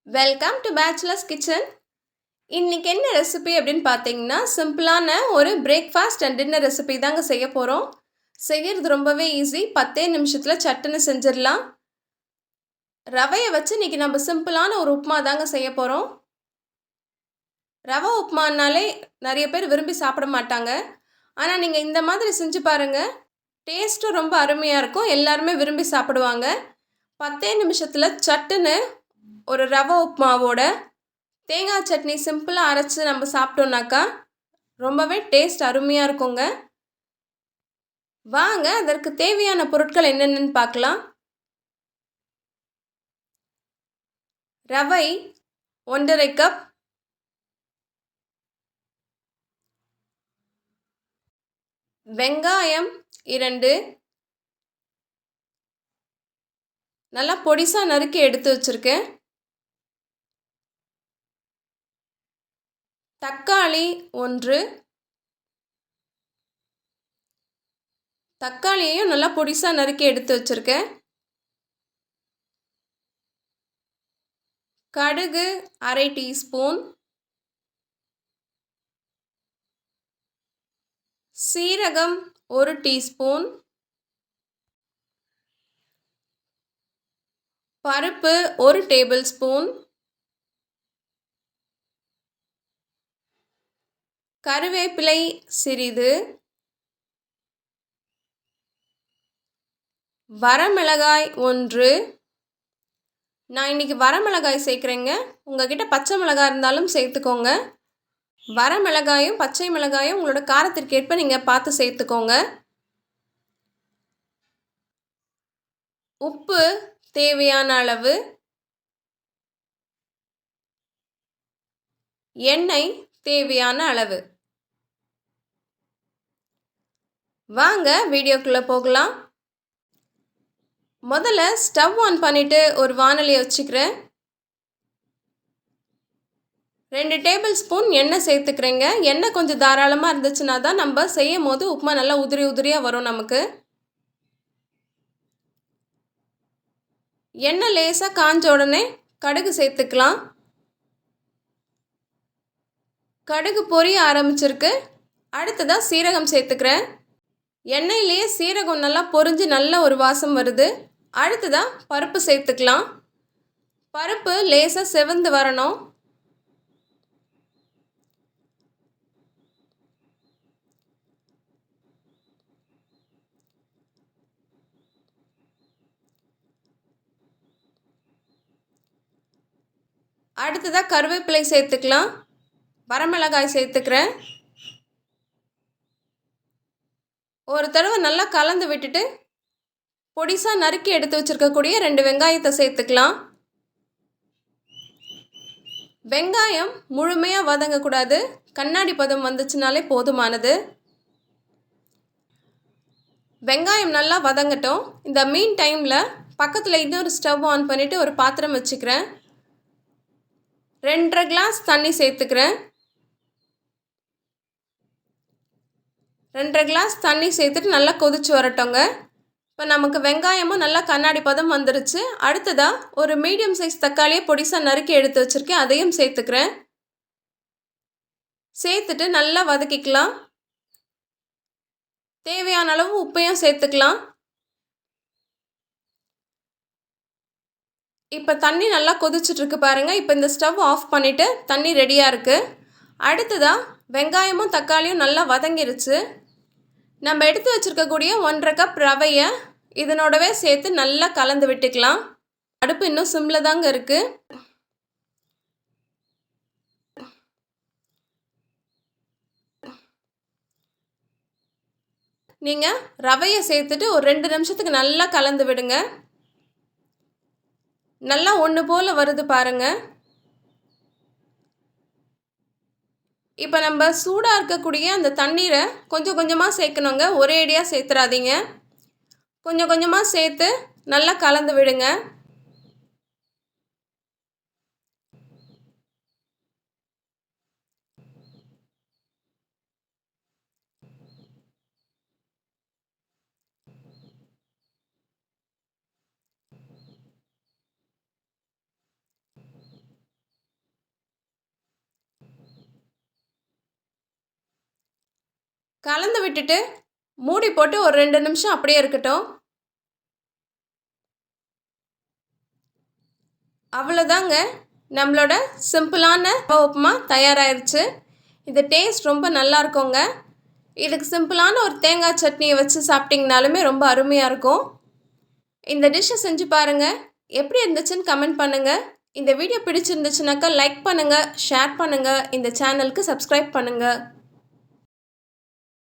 Welcome to bachelors kitchen. இன்னைக்கு என்ன recipe அப்படின்னு பார்த்தீங்கன்னா, சிம்பிளான ஒரு பிரேக்ஃபாஸ்ட் அண்ட் டின்னர் ரெசிபி தாங்க செய்ய போகிறோம். செய்கிறது ரொம்பவே ஈஸி. 10 நிமிஷத்தில் சட்டுன்னு செஞ்சிடலாம். ரவையை வச்சு இன்னைக்கு நம்ம சிம்பிளான ஒரு உப்புமா தாங்க செய்ய போகிறோம். ரவை உப்புமானாலே நிறைய பேர் விரும்பி சாப்பிட மாட்டாங்க. ஆனால் நீங்கள் இந்த மாதிரி செஞ்சு பாருங்கள். டேஸ்ட்டும் ரொம்ப அருமையாக இருக்கும். எல்லாருமே விரும்பி சாப்பிடுவாங்க. 10 நிமிஷத்தில் சட்டுன்னு ஒரு ரவை உப்புமாவோட தேங்காய் சட்னி சிம்பிளாக அரைச்சி நம்ம சாப்பிட்டோம்னாக்கா ரொம்பவே டேஸ்ட் அருமையாக இருக்குங்க. வாங்க அதற்கு தேவையான பொருட்கள் என்னென்னு பார்க்கலாம். ரவை 1.5 கப், வெங்காயம் 2, நல்லா பொடிசாக நறுக்கி எடுத்து வச்சுருக்கேன். தக்காளி 1, தக்காளியையும் நல்லா பொடிசாக நறுக்கி எடுத்து வச்சுருக்கேன். கடுகு 1/2 டீஸ்பூன், சீரகம் 1 டீஸ்பூன், பருப்பு 1 டேபிள் ஸ்பூன், கருவேப்பிலை சிறிது, வரமிளகாய் 1. நான் இன்றைக்கி வரமிளகாய் சேர்க்குறேங்க. உங்கள்கிட்ட பச்சை மிளகாய் இருந்தாலும் சேர்த்துக்கோங்க. வரமிளகாயும் பச்சை மிளகாயும் உங்களோட காரத்திற்கேற்ப நீங்கள் பார்த்து சேர்த்துக்கோங்க. உப்பு தேவையான அளவு, எண்ணெய் தேவையான அளவு. வாங்க வீடியோக்குள்ளே போகலாம். முதல்ல ஸ்டவ் ஆன் பண்ணிவிட்டு ஒரு வானலியை வச்சுக்கிறேன். 2 டேபிள் ஸ்பூன் எண்ணெய் சேர்த்துக்கிறேங்க. எண்ணெய் கொஞ்சம் தாராளமாக இருந்துச்சுன்னா தான் நம்ம செய்யும் போது உப்புமா நல்லா உதிரி உதிரியாக வரும் நமக்கு. எண்ணெய் லேசாக காஞ்ச உடனே கடுகு சேர்த்துக்கலாம். கடுகு பொரிய ஆரம்பிச்சிருக்கு. அடுத்ததாக சீரகம் சேர்த்துக்கிறேன். எண்ணெயிலேயே சீரகம் நல்லா பொரிஞ்சு நல்ல ஒரு வாசம் வருது. அடுத்ததாக பருப்பு சேர்த்துக்கலாம். பருப்பு லேசாக செவந்து வரணும். அடுத்ததாக கருவேப்பிலை சேர்த்துக்கலாம். வரமிளகாய் சேர்த்துக்கிறேன். ஒரு தடவை நல்லா கலந்து விட்டுட்டு பொடிசாக நறுக்கி எடுத்து வச்சுருக்கக்கூடிய 2 வெங்காயத்தை சேர்த்துக்கலாம். வெங்காயம் முழுமையாக வதங்கக்கூடாது. கண்ணாடி பதம் வந்துச்சுனாலே போதுமானது. வெங்காயம் நல்லா வதங்கட்டும். இந்த மீன் டைமில் பக்கத்தில் இன்னொரு ஸ்டவ் ஆன் பண்ணிவிட்டு ஒரு பாத்திரம் வச்சுக்கிறேன். 2.5 கிளாஸ் தண்ணி சேர்த்துக்கிறேன். 2.5 கிளாஸ் தண்ணி சேர்த்துட்டு நல்லா கொதிச்சு வரட்டோங்க. இப்போ நமக்கு வெங்காயமும் நல்லா கண்ணாடி பதம் வந்துருச்சு. அடுத்ததாக ஒரு மீடியம் சைஸ் தக்காளியை பொடிசாக நறுக்கி எடுத்து வச்சுருக்கேன். அதையும் சேர்த்துக்கிறேன். சேர்த்துட்டு நல்லா வதக்கிக்கலாம். தேவையான அளவு உப்பையும் சேர்த்துக்கலாம். இப்போ தண்ணி நல்லா கொதிச்சுட்ருக்கு பாருங்கள். இப்போ இந்த ஸ்டவ் ஆஃப் பண்ணிவிட்டு தண்ணி ரெடியாக இருக்குது. அடுத்ததாக வெங்காயமும் தக்காளியும் நல்லா வதங்கிருச்சு. நம்ம எடுத்து வச்சுருக்கக்கூடிய 1.5 கப் ரவையை இதனோடவே சேர்த்து நல்லா கலந்து விட்டுக்கலாம். அடுப்பு இன்னும் சிம்மில் தாங்க இருக்குது. நீங்கள் ரவையை சேர்த்துட்டு ஒரு 2 நிமிஷத்துக்கு நல்லா கலந்து விடுங்க. நல்லா ஒன்று போல் வருது பாருங்கள். இப்போ நம்ம சூடாக இருக்கக்கூடிய அந்த தண்ணீரை கொஞ்சம் கொஞ்சமாக சேர்க்கணுங்க. ஒரே அடியாக சேர்த்துறாதீங்க. கொஞ்சம் கொஞ்சமாக சேர்த்து நல்லா கலந்து விடுங்க. கலந்து விட்டுட்டு மூடி போட்டு ஒரு 2 நிமிஷம் அப்படியே இருக்கட்டும். அவ்வளோதாங்க, நம்மளோட சிம்பிளான ரவா உப்புமா தயாராகிருச்சு. இது டேஸ்ட் ரொம்ப நல்லா இருக்குங்க. இதுக்கு சிம்பிளான ஒரு தேங்காய் சட்னியை வச்சு சாப்பிட்டிங்கனாலுமே ரொம்ப அருமையாக இருக்கும். இந்த டிஷ்ஷை செஞ்சு பாருங்கள். எப்படி இருந்துச்சுன்னு கமெண்ட் பண்ணுங்கள். இந்த வீடியோ பிடிச்சிருந்துச்சுனாக்கா லைக் பண்ணுங்கள், ஷேர் பண்ணுங்கள், இந்த சேனலுக்கு சப்ஸ்கிரைப் பண்ணுங்கள்.